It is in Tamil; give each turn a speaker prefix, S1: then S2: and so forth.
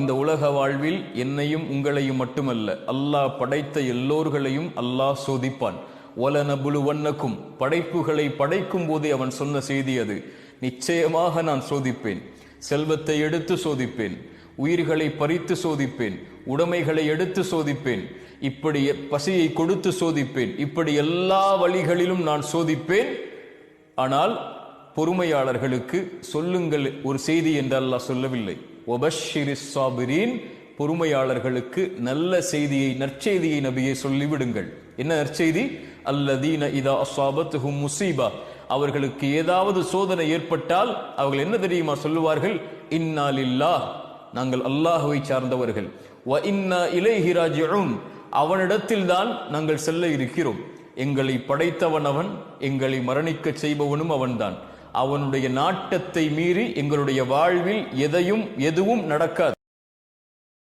S1: இந்த உலக வாழ்வில் என்னையும் உங்களையும் மட்டுமல்ல, அல்லாஹ் படைத்த எல்லோர்களையும் அல்லாஹ் சோதிப்பான். வலனபுலுவன்னக்கும், படைப்புகளை படைக்கும் போதே அவன் சொன்ன செய்தி அது. நிச்சயமாக நான் சோதிப்பேன். செல்வத்தை எடுத்து சோதிப்பேன், உயிர்களை பறித்து சோதிப்பேன், உடைமைகளை எடுத்து சோதிப்பேன், இப்படி பசியை கொடுத்து சோதிப்பேன், இப்படி எல்லா வழிகளிலும் நான் சோதிப்பேன். ஆனால் பொறுமையாளர்களுக்கு சொல்லுங்கள் ஒரு செய்தி என்று அல்லாஹ் சொல்லவில்லை. வபஷ்ஷிரிஸ் சாபிரீன், பொறுமையாளர்களுக்கு நல்ல செய்தியை, நற்செய்தியை நபியை சொல்லிவிடுங்கள். என்ன நற்செய்தி? அல்லதீன இதா அஸாபத்துஹும் முஸீபா, அவர்களுக்கு ஏதாவது சோதனை ஏற்பட்டால் அவர்கள் என்ன தெரியுமா சொல்லுவார்கள்? இன்னா லில்லாஹ், நாங்கள் அல்லாஹ்வை சார்ந்தவர்கள். வ இன்னா இலைஹி ராஜிஊன், அவனிடத்தில் தான் நாங்கள் செல்ல இருக்கிறோம். எங்களை படைத்தவன் அவன், எங்களை மரணிக்க செய்பவனும் அவன்தான். அவனுடைய நாட்டத்தை மீறி எங்களுடைய வாழ்வில் எதுவும் நடக்காது.